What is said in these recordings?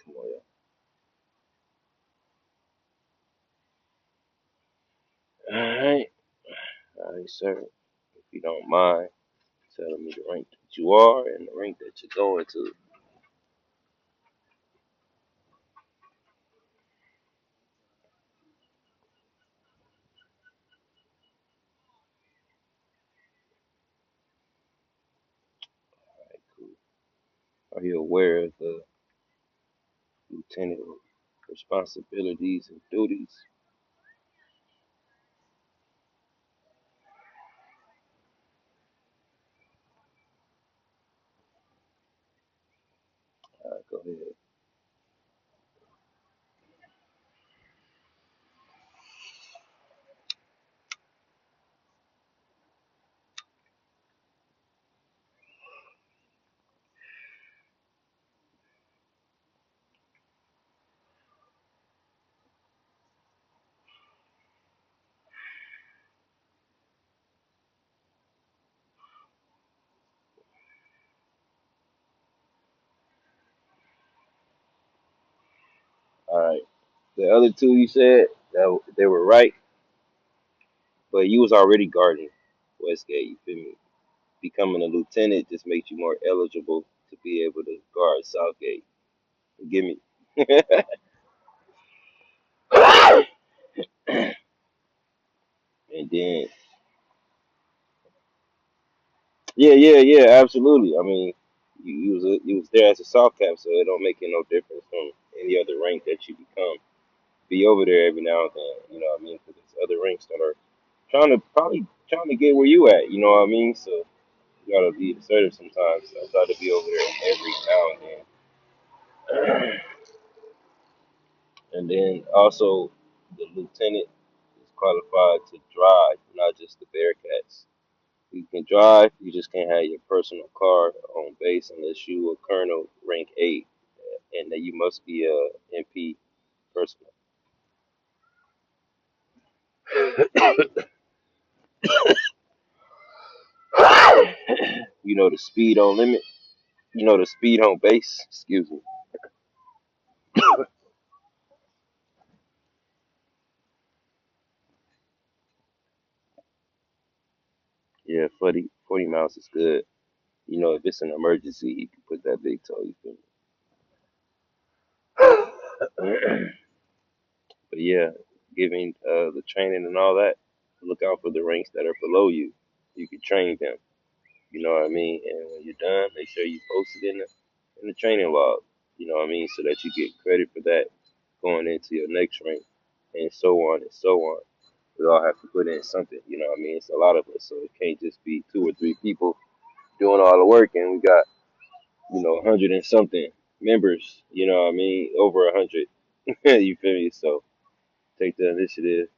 Come on, yeah. All right, sir. If you don't mind telling me the rank that you are and the rank that you're going to. All right, cool. Are you aware of the lieutenant responsibilities and duties? All right, go ahead. All right. The other two you said that they were right, but you was already guarding Westgate. You feel me? Becoming a lieutenant just makes you more eligible to be able to guard Southgate. Give me. And then, yeah, absolutely. I mean, you was there as a soft cap, so it don't make it no difference from any other rank that you become. Be over there every now and then, you know what I mean? Because there's other ranks that are probably trying to get where you at, you know what I mean? So you gotta be assertive sometimes. So I try to be over there every now and then. And then also, the lieutenant is qualified to drive, not just the Bearcats. You can drive, you just can't have your personal car on base unless you a colonel rank 8, and that you must be a MP personal. You know the speed on limit. You know the speed on base. Excuse me. Yeah, 40 miles is good. You know, if it's an emergency, you can put that big toe. You feel me? But yeah, giving the training and all that, look out for the ranks that are below you. You can train them. You know what I mean? And when you're done, make sure you post it in the training log. You know what I mean? So that you get credit for that going into your next rank, and so on and so on. We all have to put in something. You know what I mean? It's a lot of us, so it can't just be two or three people doing all the work, and we got 100 and something members. You know what I mean? Over 100. You feel me? So take the initiative.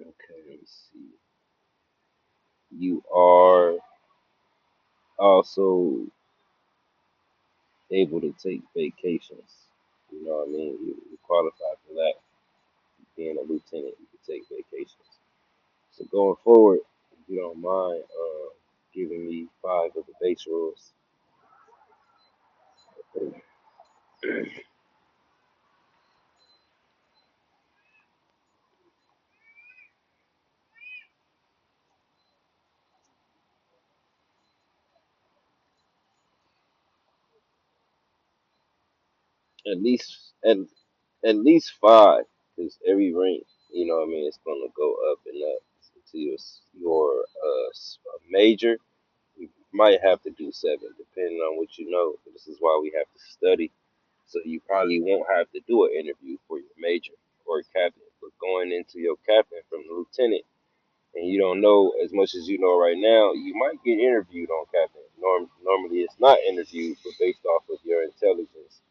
Okay, let me see. You are also able to take vacations. You know what I mean? You qualify for that. Being a lieutenant, you can take vacations. So going forward, if you don't mind giving me five of the base rules. At least at least five, because every rank, you know what I mean, it's gonna go up and up to your major. You might have to do seven, depending on what you know. But this is why we have to study. So you probably won't have to do an interview for your major or captain. But going into your captain from lieutenant, and you don't know as much as you know right now, you might get interviewed on captain. Normally, it's not interviewed, but based off of your intelligence,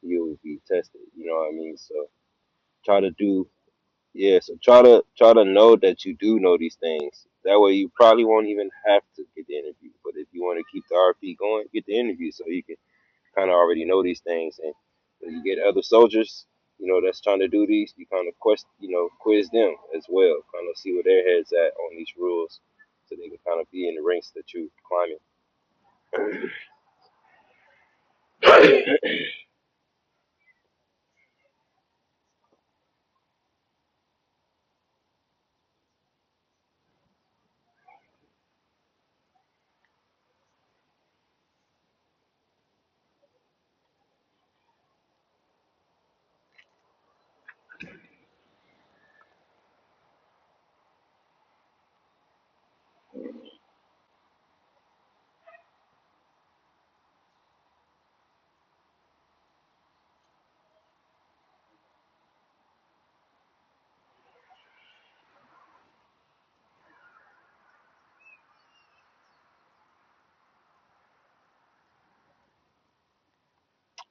you'll be tested. You know what I mean? So try to do yeah. So try to know that you do know these things. That way, you probably won't even have to get the interview. But if you want to keep the RP going, get the interview so you can kind of already know these things. And when you get other soldiers, that's trying to do these, you kind of quiz them as well, kind of see where their heads at on these rules, so they can kind of be in the ranks that you're climbing.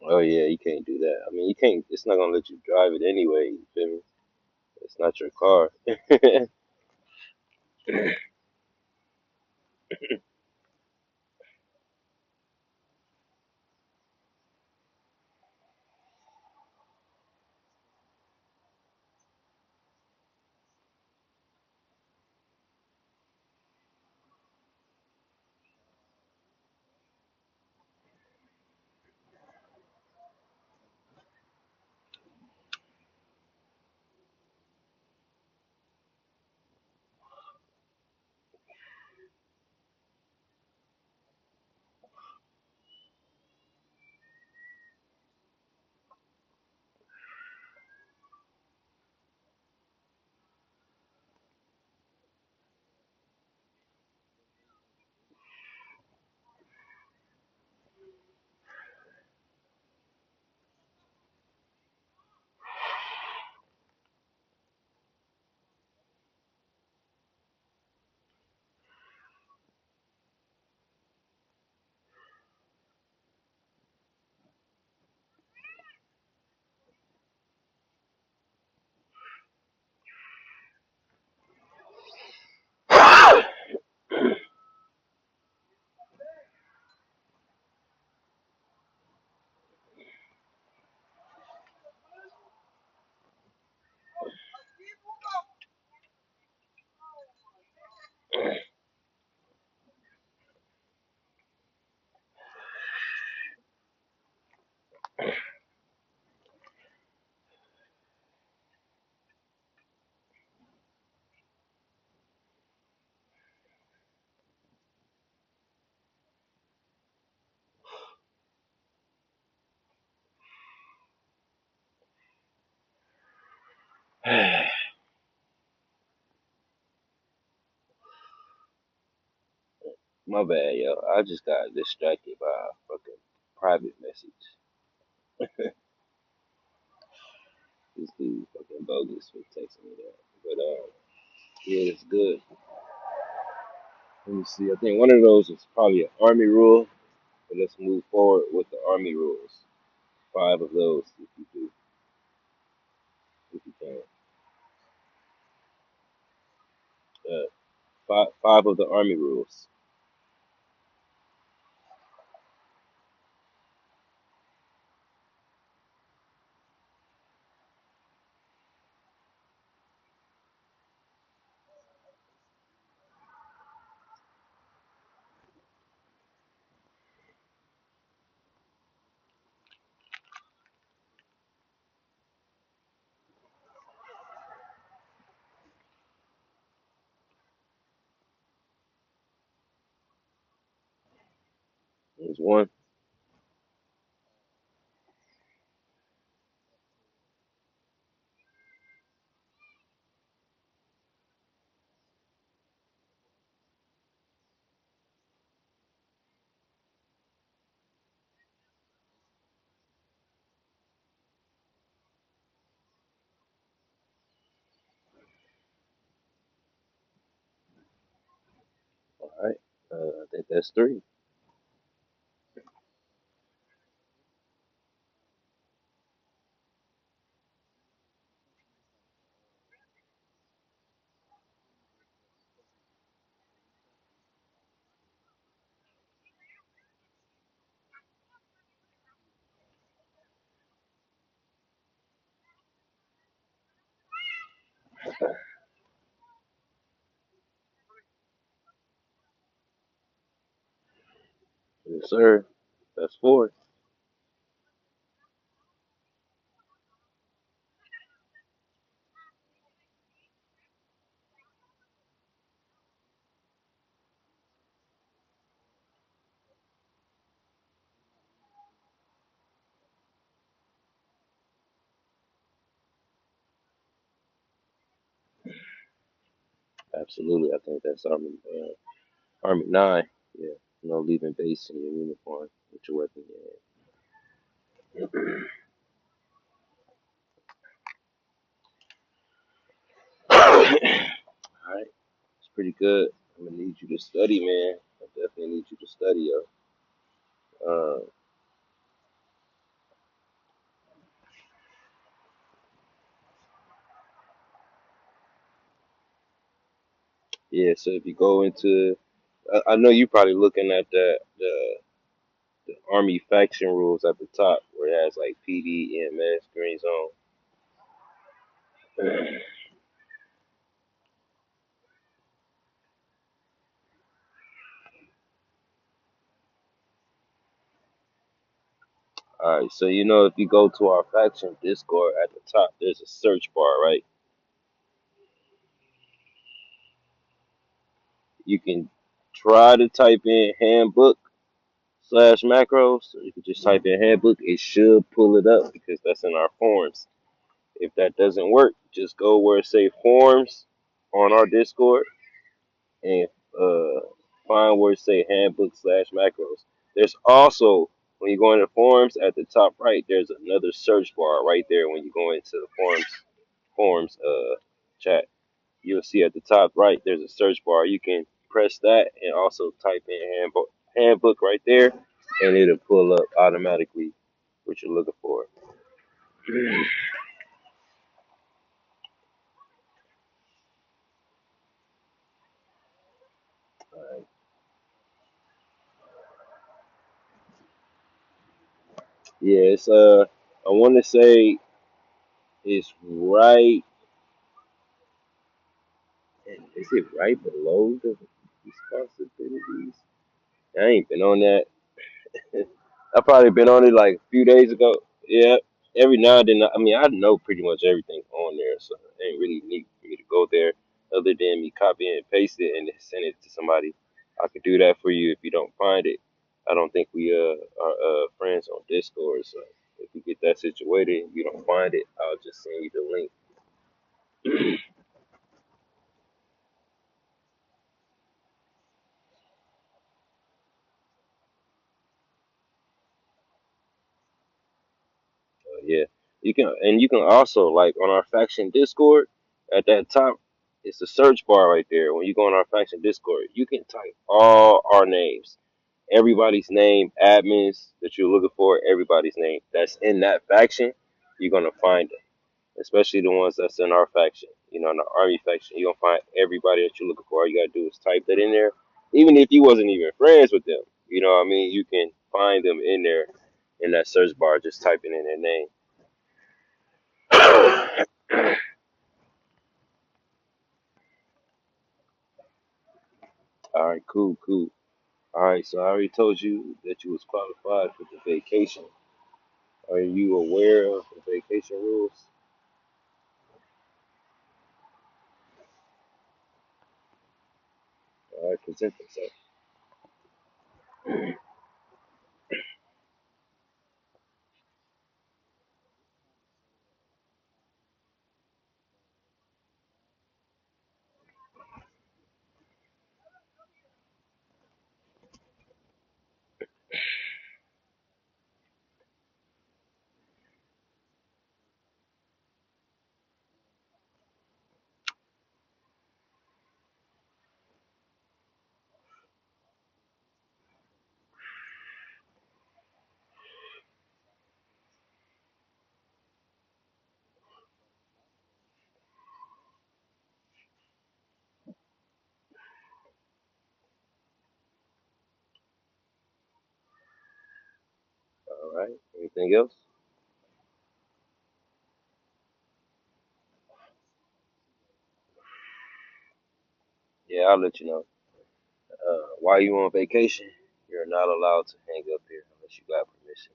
Oh yeah, you can't do that. I mean, you can't. It's not gonna let you drive it anyway. You feel me? It's not your car. My bad, yo. I just got distracted by a fucking private message. This dude fucking bogus for texting me that. But yeah, it's good. Let me see. I think one of those is probably an army rule. But let's move forward with the army rules. Five of those, if you do, if you can. Five of the army rules. There's one. All right. I think that's three. Yes, sir. That's four. Absolutely. I think that's Army 9. Yeah. Leaving base in your uniform with your weapon in your hand. All right. It's pretty good. I'm gonna need you to study, man. I definitely need you to study, yo. Uh, yeah. So if you go into, I know you probably looking at the Army faction rules at the top, where it has like PD, EMS, Green Zone. All right. So if you go to our faction Discord at the top, there's a search bar, right? You can try to type in handbook slash macros, or you can just type in handbook. It should pull it up because that's in our forms. If that doesn't work, just go where it say forms on our Discord and uh, find where it say handbook slash macros. There's also when you go into forms at the top right, there's another search bar right there when you go into the forms chat. You'll see at the top right there's a search bar. You can press that and also type in handbook right there, and it'll pull up automatically what you're looking for. Yeah, it's I want to say it's right. Is it right below the responsibilities? I ain't been on that. I probably been on it like a few days ago. Yeah, every now and then. I mean, I know pretty much everything on there, so it ain't really need for me to go there. Other than me copy and paste it and then send it to somebody, I could do that for you if you don't find it. I don't think we are friends on Discord, so if you get that situated, and you don't find it, I'll just send you the link. Yeah, you can also like on our faction Discord at that top, it's the search bar right there. When you go on our faction Discord, you can type all our names, everybody's name, admins that you're looking for, everybody's name that's in that faction. You're gonna find them, especially the ones that's in our faction. In the army faction, you're gonna find everybody that you're looking for. All you gotta do is type that in there, even if you wasn't even friends with them. You know what I mean? You can find them in there in that search bar, just typing in their name. All right, cool, cool. All right, so I already told you that you was qualified for the vacation. Are you aware of the vacation rules? All right, present yourself. All right. Anything else? Yeah, I'll let you know. Why you on vacation? You're not allowed to hang up here unless you got permission.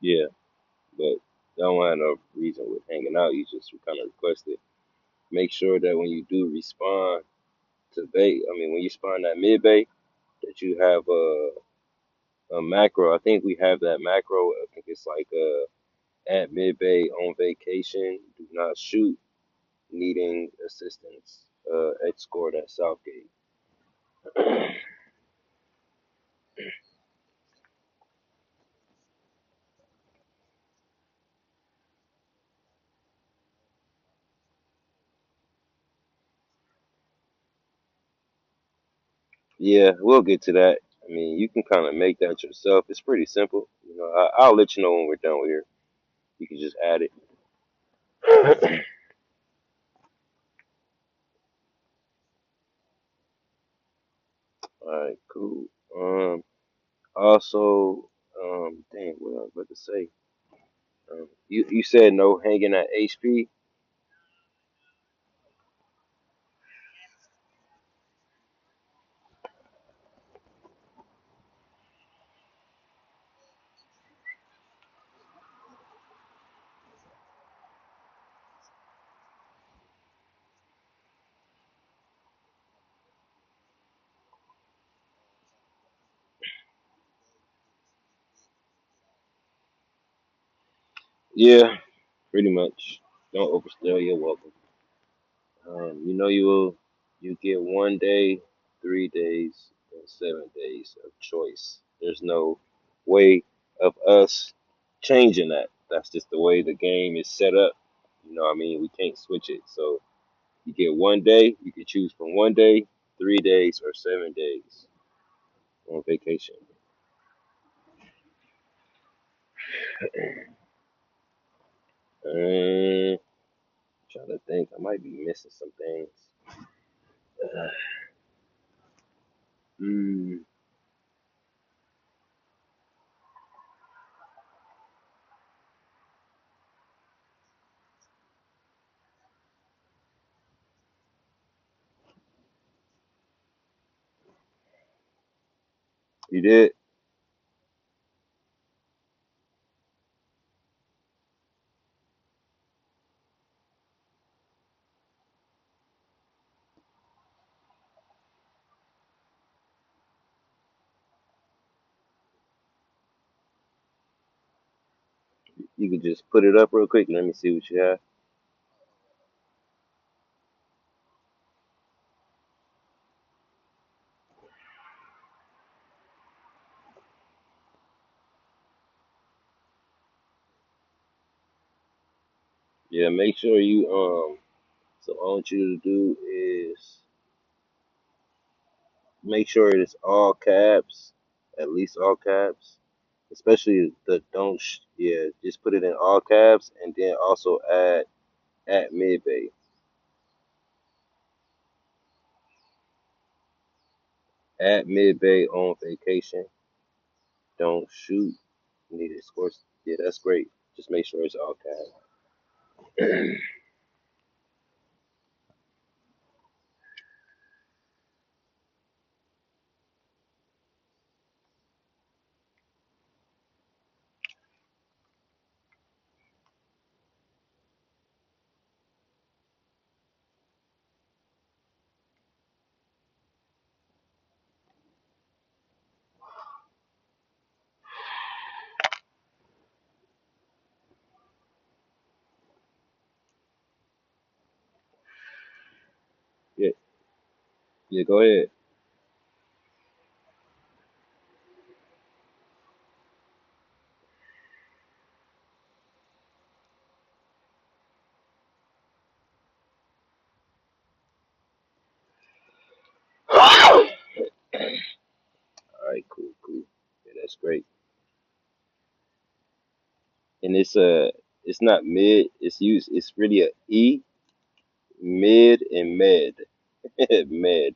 Yeah, but don't have no reason with hanging out. You just kind of request it. Make sure that when you do respond to bait, I mean, when you spawn that mid bait, that you have a macro. I think we have that macro. I think it's like at mid bay on vacation, do not shoot, needing assistance. Escort at Southgate. Yeah, we'll get to that. I mean, you can kind of make that yourself. It's pretty simple. I'll let you know when we're done with here. You can just add it. All right, cool. Also, dang, what I was about to say. You said no hanging at HP. Yeah, pretty much. Don't overstay your welcome. You will. You get 1 day, 3 days, and 7 days of choice. There's no way of us changing that. That's just the way the game is set up. You know what I mean? We can't switch it. So you get 1 day. You can choose from 1 day, 3 days, or 7 days on vacation. Um, trying to think. I might be missing some things. Mm, you did? You could just put it up real quick and let me see what you have. Yeah, make sure you so all I want you to do is make sure it's all caps, at least all caps. Especially the don't yeah, just put it in all caps and then also add at mid bay. At mid bay on vacation. Don't shoot. Needed scores. Yeah, that's great. Just make sure it's all caps. Yeah, yeah, go ahead. All right, cool, cool. Yeah, that's great. And it's not mid. It's used. It's really a E. Mid and med. Med.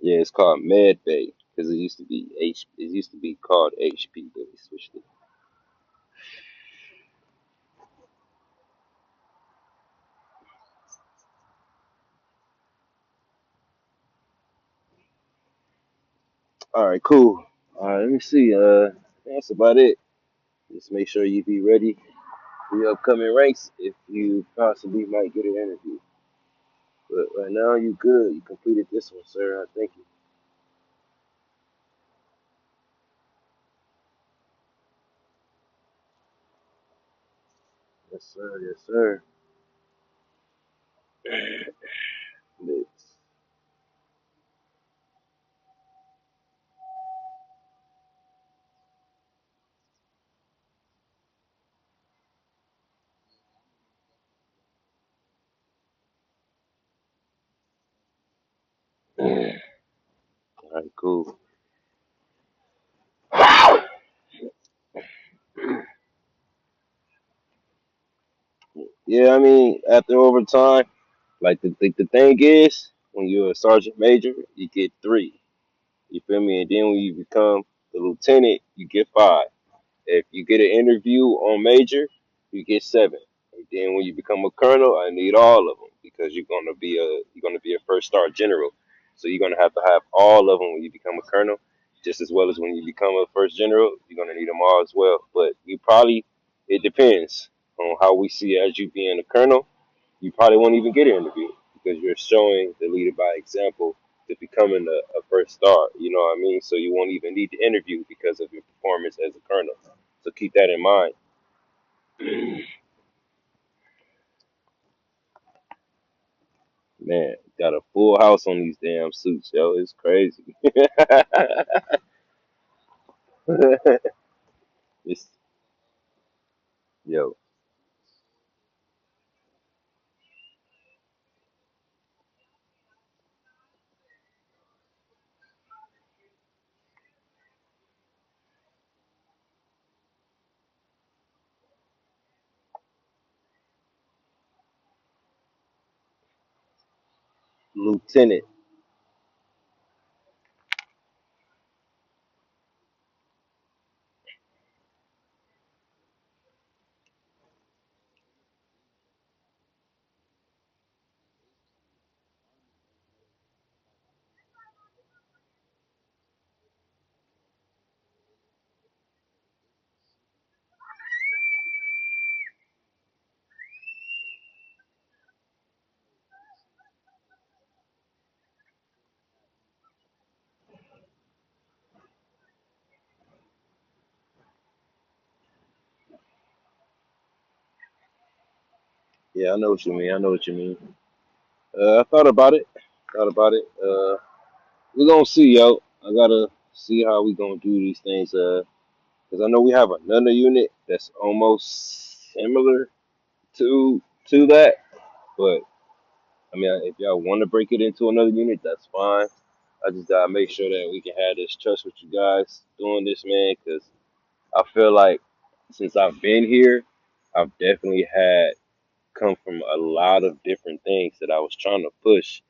Yeah, it's called Med Bay because it used to be H. It used to be called HP, but we switched it. All right, cool. All right, let me see. That's about it. Just make sure you be ready for your upcoming ranks if you possibly might get an interview. But right now, you good. You completed this one, sir. I thank you. Yes, sir. Yes, sir. Next. All right, cool. Yeah, I mean, after overtime, like the thing is, when you're a sergeant major, you get three. You feel me? And then when you become the lieutenant, you get five. If you get an interview on major, you get seven. And then when you become a colonel, I need all of them because you're gonna be a first star general. So you're gonna have to have all of them when you become a colonel, just as well as when you become a first general. You're gonna need them all as well. But you probably it depends on how we see as you being a colonel. You probably won't even get an interview because you're showing the leader by example to becoming a first star. You know what I mean? So you won't even need to interview because of your performance as a colonel. So keep that in mind. Man, got a full house on these damn suits, yo. It's crazy. It's yo, Lieutenant. Yeah, I know what you mean. I know what you mean. I thought about it. Thought about it. We're gonna see, yo. I gotta see how we gonna do these things. Because I know we have another unit that's almost similar to that. But I mean, if y'all want to break it into another unit, that's fine. I just gotta make sure that we can have this trust with you guys doing this, man. Because I feel like since I've been here, I've definitely had come from a lot of different things that I was trying to push,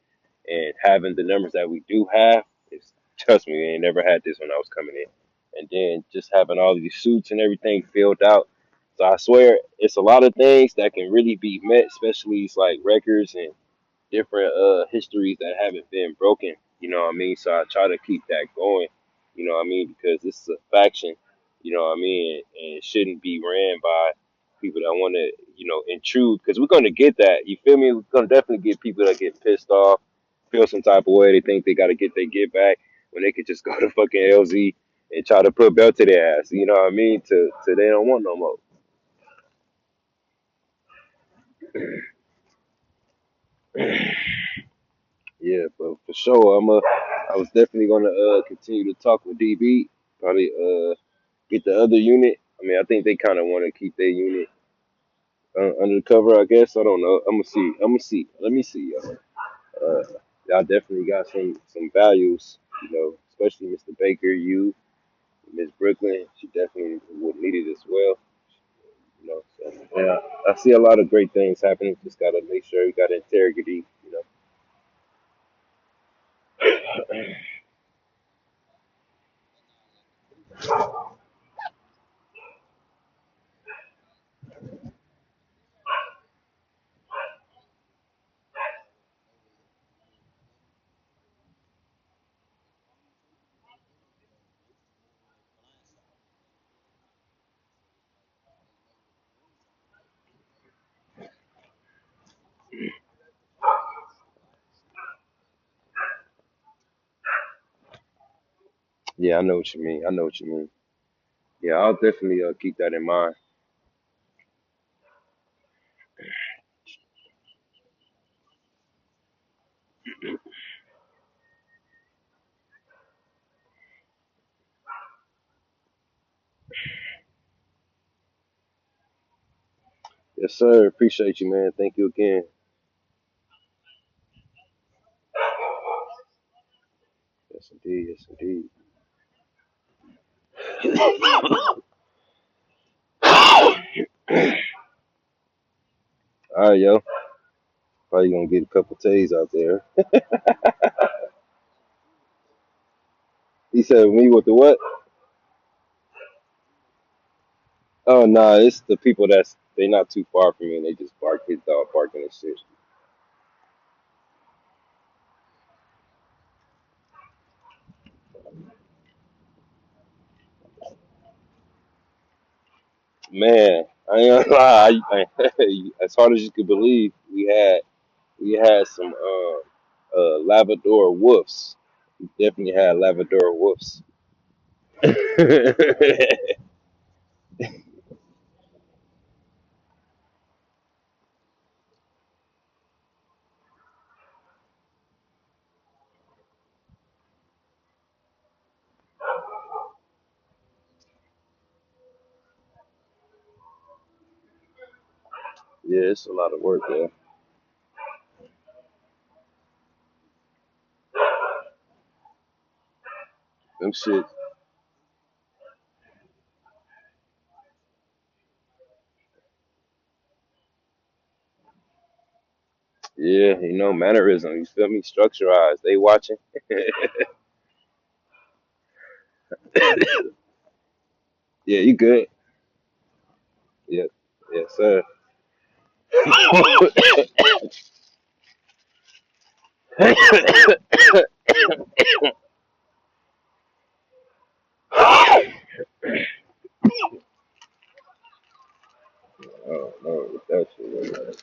and having the numbers that we do have is trust me, we ain't never had this when I was coming in. And then just having all these suits and everything filled out. So I swear it's a lot of things that can really be met, especially it's like records and different histories that haven't been broken. You know what I mean? So I try to keep that going. You know what I mean? Because this is a faction. You know what I mean? And it shouldn't be ran by people that want to, intrude. Because we're gonna get that. You feel me? We're gonna definitely get people that get pissed off, feel some type of way. They think they gotta get their get back when they could just go to fucking LZ and try to put belt to their ass. You know what I mean? To they don't want no more. Yeah, but for sure, I was definitely gonna continue to talk with DB. Probably get the other unit. I mean, I think they kind of want to keep their unit under the cover. I guess I don't know. I'm gonna see. I'm gonna see. Let me see, y'all. Y'all definitely got some values. Especially Mr. Baker. You. Miss Brooklyn, she definitely would need it as well. You know, so yeah, I see a lot of great things happening. Just gotta make sure we got integrity. You know. Yeah, I know what you mean. I know what you mean. Yeah, I'll definitely keep that in mind. Yes, sir. Appreciate you, man. Thank you again. Yes, indeed. Yes, indeed. All right, yo. Probably gonna get a couple Tays out there. He said me with the what? Oh nah, it's the people that's they not too far from me and they just bark his dog barking and shit. Man, I ain't gonna lie. As hard as you could believe, we had some Labrador woofs. We definitely had Labrador woofs. Yeah, it's a lot of work, yeah. Them shit. Yeah, mannerism. You feel me? Structurized. They watching. Yeah, you good. Yeah, yes, sir. Oh no, what that shit was like.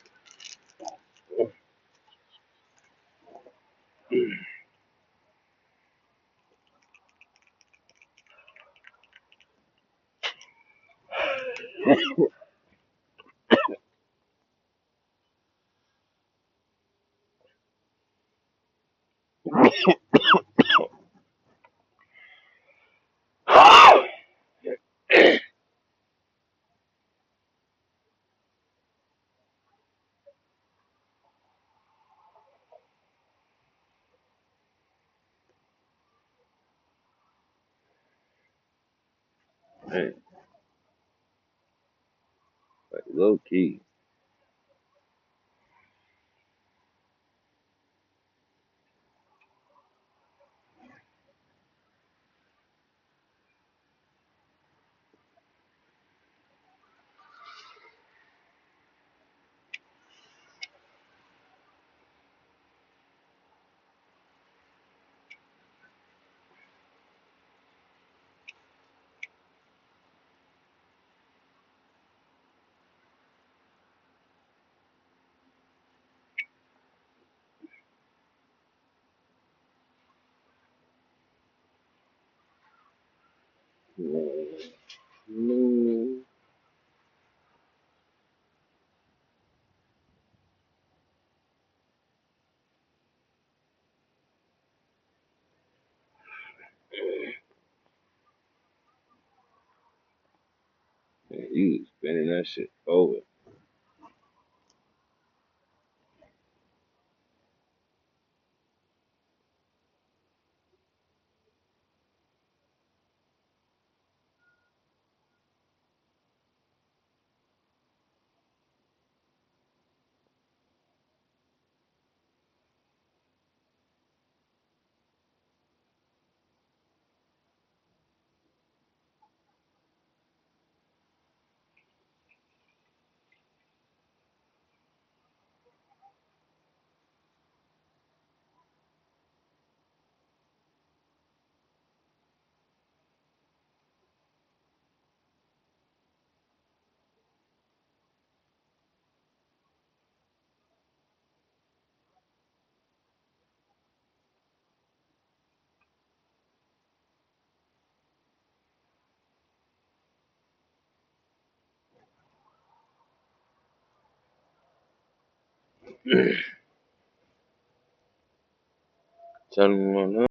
Man, like low key. Man, you was spinning that shit over. Tell me